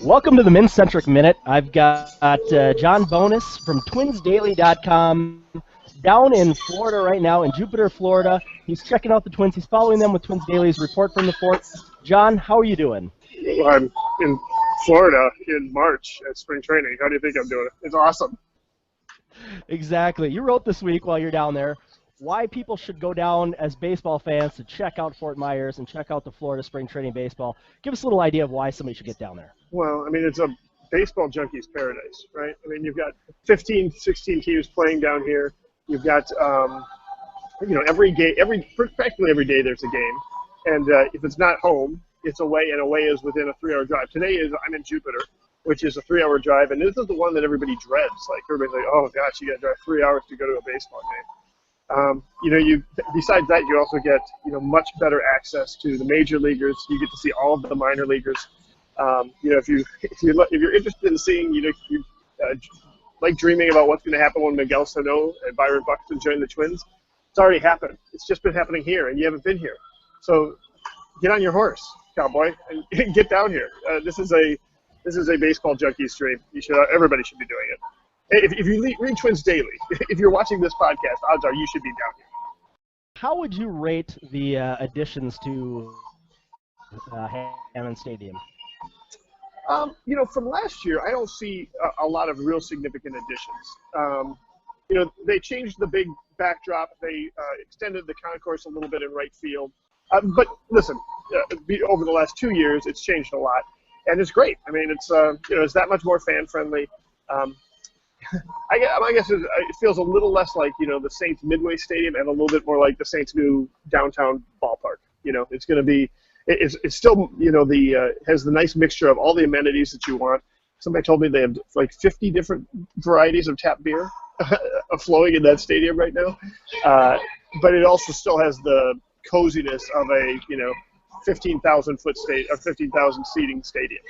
Welcome to the MinnCentric Minute. I've got John Bonus from TwinsDaily.com down in Florida right now, in Jupiter, Florida. He's checking out the Twins. He's following them with Twins Daily's report from the fort. John, how are you doing? Well, I'm in Florida in March at spring training. How do you think I'm doing? It's awesome. Exactly. You wrote this week while you're down there why people should go down as baseball fans to check out Fort Myers and check out the Florida spring training baseball. Give us a little idea of why somebody should get down there. Well, I mean, it's a baseball junkie's paradise, right? I mean, you've got 15, 16 teams playing down here. You've got, every game, practically every day there's a game. And if it's not home, it's away, and away is within a 3-hour drive. Today I'm in Jupiter, which is a 3-hour drive, and this is the one that everybody dreads. Like, everybody's like, oh, gosh, you got to drive 3 hours to go to a baseball game. Besides that, you also get, much better access to the major leaguers. You get to see all of the minor leaguers. If you're interested in seeing, like dreaming about what's going to happen when Miguel Sano and Byron Buxton join the Twins, it's already happened. It's just been happening here, and you haven't been here. So get on your horse, cowboy, and get down here. This is a baseball junkie's dream. Everybody should be doing it. If you read Twins Daily, if you're watching this podcast, odds are you should be down here. How would you rate the additions to Hammond Stadium? From last year, I don't see a lot of real significant additions. They changed the big backdrop. They extended the concourse a little bit in right field. But listen, over the last 2 years, it's changed a lot, and it's great. I mean, it's that much more fan friendly. I guess it feels a little less like the Saints Midway Stadium and a little bit more like the Saints' new downtown ballpark. It's going to be. It's still, has the nice mixture of all the amenities that you want. Somebody told me they have like 50 different varieties of tap beer flowing in that stadium right now. But it also still has the coziness of a, 15,000-foot or 15,000 seating stadium.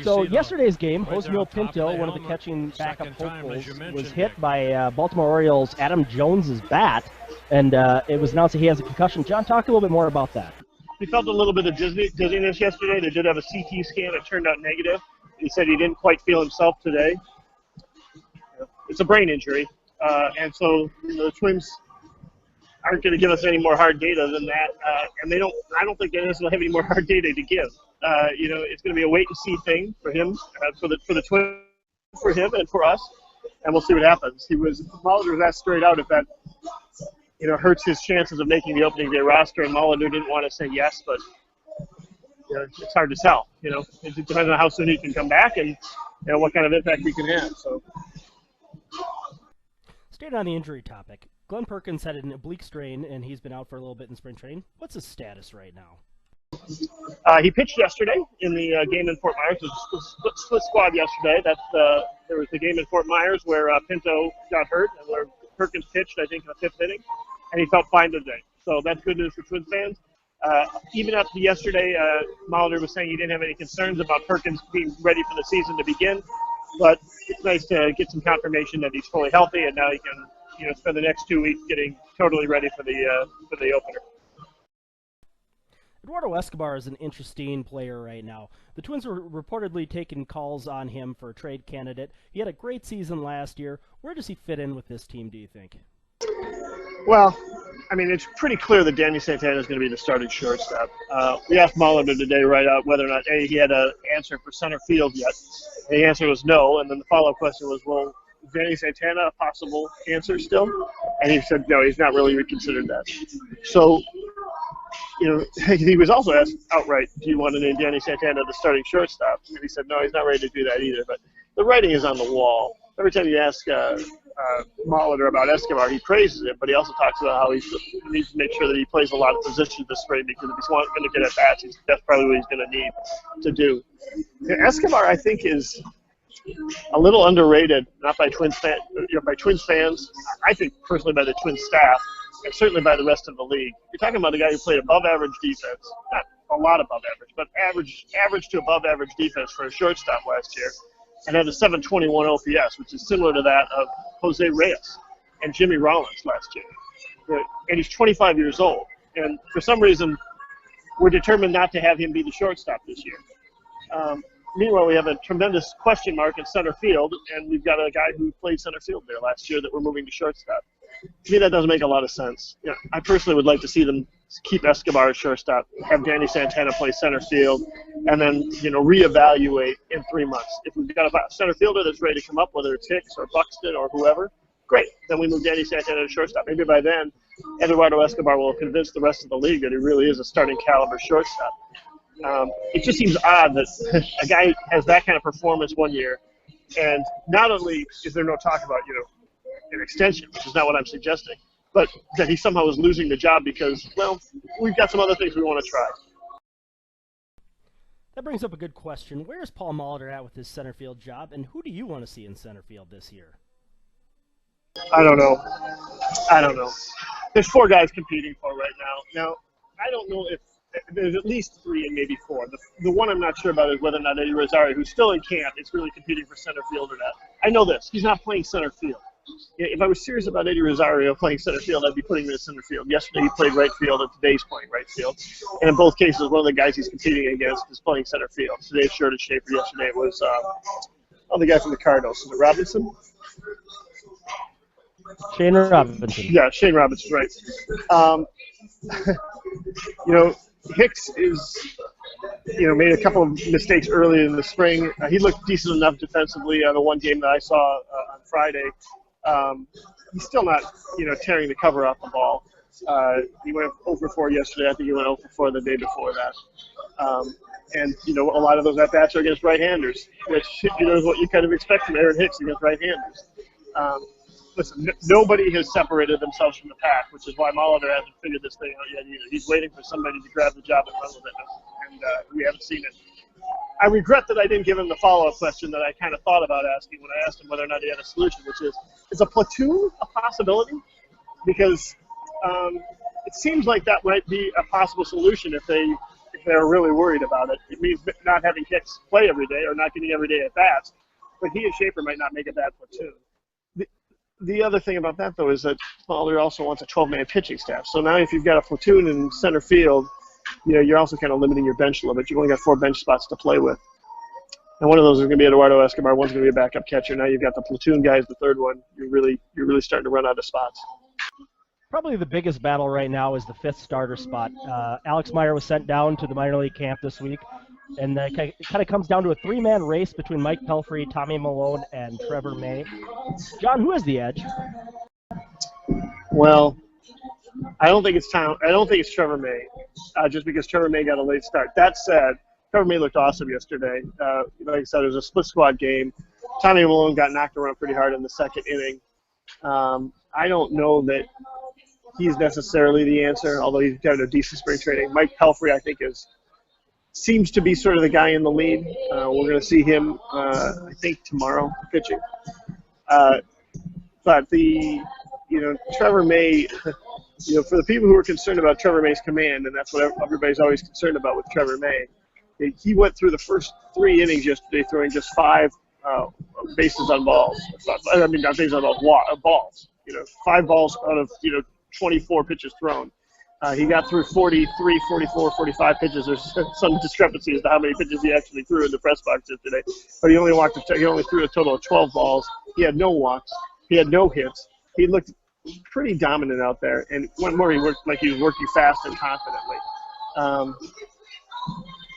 So yesterday's game, Josmil Pinto, one of the catching backup hopefuls, was hit by Baltimore Orioles' Adam Jones's bat, and it was announced that he has a concussion. John, talk a little bit more about that. He felt a little bit of dizziness yesterday. They did have a CT scan. It turned out negative. He said he didn't quite feel himself today. It's a brain injury, and so the Twins aren't going to give us any more hard data than that, and I don't think they necessarily have any more hard data to give. It's going to be a wait-and-see thing for him, for the Twins, for him and for us, and we'll see what happens. Molitor was asked straight out if that, hurts his chances of making the opening day roster, and Molitor didn't want to say yes, but it's hard to tell. It depends on how soon he can come back and what kind of impact he can have. So, staying on the injury topic, Glen Perkins had an oblique strain, and he's been out for a little bit in spring training. What's his status right now? He pitched yesterday in the game in Fort Myers. It was a split squad yesterday. There was the game in Fort Myers where Pinto got hurt and where Perkins pitched, I think, in the 5th inning, and he felt fine today. So that's good news for Twins fans. Even up to yesterday, Molitor was saying he didn't have any concerns about Perkins being ready for the season to begin, but it's nice to get some confirmation that he's fully healthy, and now he can spend the next 2 weeks getting totally ready for the opener. Eduardo Escobar is an interesting player right now. The Twins were reportedly taking calls on him for a trade candidate. He had a great season last year. Where does he fit in with this team, do you think? Well, I mean, it's pretty clear that Danny Santana is going to be the starting shortstop. We asked Molitor today right out whether or not he had an answer for center field yet. And the answer was no, and then the follow-up question was, well, is Danny Santana a possible answer still? And he said no, he's not really reconsidered that. So, he was also asked outright, do you want to name Danny Santana the starting shortstop? And he said, no, he's not ready to do that either. But the writing is on the wall. Every time you ask Molitor about Escobar, he praises him, but he also talks about how he needs to make sure that he plays a lot of positions this spring because if he's going to get at bats, that's probably what he's going to need to do. Escobar, I think, is a little underrated, not by Twins fans, I think personally by the Twins staff, and certainly by the rest of the league. You're talking about a guy who played above-average defense, not a lot above average, but average to above-average defense for a shortstop last year, and had a 721 OPS, which is similar to that of Jose Reyes and Jimmy Rollins last year. And he's 25 years old. And for some reason, we're determined not to have him be the shortstop this year. Meanwhile, we have a tremendous question mark in center field, and we've got a guy who played center field there last year that we're moving to shortstop. To me, that doesn't make a lot of sense. I personally would like to see them keep Escobar at shortstop, have Danny Santana play center field, and then reevaluate in 3 months. If we've got a center fielder that's ready to come up, whether it's Hicks or Buxton or whoever, great. Then we move Danny Santana to shortstop. Maybe by then, Eduardo Escobar will convince the rest of the league that he really is a starting caliber shortstop. It just seems odd that a guy has that kind of performance one year, and not only is there no talk about an extension, which is not what I'm suggesting, but that he somehow is losing the job because, well, we've got some other things we want to try. That brings up a good question. Where's Paul Molitor at with his center field job, and who do you want to see in center field this year? I don't know. There's 4 guys competing for right now. Now, I don't know if there's at least 3 and maybe 4. The one I'm not sure about is whether or not Eddie Rosario, who's still in camp, is really competing for center field or not. I know this. He's not playing center field. If I was serious about Eddie Rosario playing center field, I'd be putting him in center field. Yesterday he played right field, and today's playing right field. And in both cases, one of the guys he's competing against is playing center field. Today it's Shorted Schaefer. Yesterday it was the guy from the Cardinals. Is it Robinson? Shane Robinson. Yeah, Shane Robinson, right. Hicks is, made a couple of mistakes early in the spring. He looked decent enough defensively on the one game that I saw on Friday. He's still not, tearing the cover off the ball. He went 0 for 4 yesterday. I think he went 0 for 4 the day before that. And a lot of those at-bats are against right-handers, which, is what you kind of expect from Aaron Hicks against right-handers. Listen, nobody has separated themselves from the pack, which is why Molitor hasn't figured this thing out yet either. He's waiting for somebody to grab the job and run with it, and we haven't seen it. I regret that I didn't give him the follow-up question that I kind of thought about asking when I asked him whether or not he had a solution, which is a platoon a possibility? Because it seems like that might be a possible solution if they're really worried about it. It means not having Hicks play every day or not getting every day at bats, but he and Schaefer might not make a bad platoon. The other thing about that, though, is that Molitor also wants a 12-man pitching staff. So now if you've got a platoon in center field, you're also kind of limiting your bench a little bit. You've only got 4 bench spots to play with. And one of those is going to be Eduardo Escobar. One's going to be a backup catcher. Now you've got the platoon guys, the third one. You're really starting to run out of spots. Probably the biggest battle right now is the 5th starter spot. Alex Meyer was sent down to the minor league camp this week, and it kind of comes down to a 3-man race between Mike Pelfrey, Tommy Malone, and Trevor May. John, who has the edge? Well, I don't think it's Trevor May, just because Trevor May got a late start. That said, Trevor May looked awesome yesterday. Like I said, it was a split squad game. Tommy Malone got knocked around pretty hard in the 2nd inning. I don't know that he's necessarily the answer, although he's got a decent spring training. Mike Pelfrey, I think, seems to be sort of the guy in the lead. We're going to see him, I think, tomorrow pitching. But Trevor May, for the people who are concerned about Trevor May's command, and that's what everybody's always concerned about with Trevor May, he went through the first 3 innings yesterday throwing just 5 bases on balls. I mean, not bases on balls, balls. 5 balls out of 24 pitches thrown. He got through 43, 44, 45 pitches. There's some discrepancy as to how many pitches he actually threw in the press box yesterday. But he only threw a total of 12 balls. He had no walks. He had no hits. He looked pretty dominant out there. And one more, he worked like he was working fast and confidently.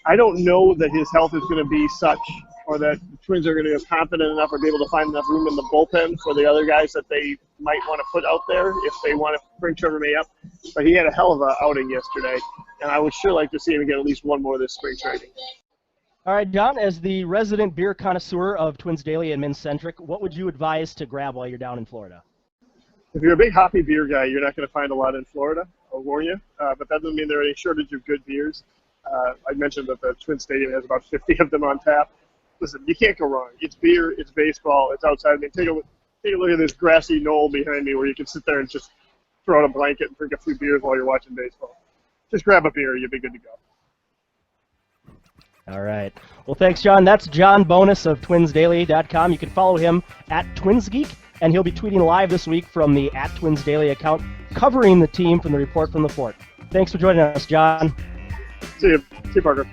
I don't know that his health is going to be such, or that the Twins are going to be confident enough or be able to find enough room in the bullpen for the other guys that they might want to put out there if they want to bring Trevor May up. But he had a hell of an outing yesterday, and I would sure like to see him get at least one more this spring training. All right, John, as the resident beer connoisseur of Twins Daily and MinnCentric, what would you advise to grab while you're down in Florida? If you're a big hoppy beer guy, you're not going to find a lot in Florida, I'll warn you. But that doesn't mean there are any shortage of good beers. I mentioned that the Twin Stadium has about 50 of them on tap. Listen, you can't go wrong. It's beer, it's baseball, it's outside. I mean, take a look at this grassy knoll behind me where you can sit there and just throw out a blanket and drink a few beers while you're watching baseball. Just grab a beer, you'll be good to go. All right. Well, thanks, John. That's John Bonus of TwinsDaily.com. You can follow him at TwinsGeek, and he'll be tweeting live this week from the @TwinsDaily account, covering the team from the Report from the Fort. Thanks for joining us, John. See you, Parker.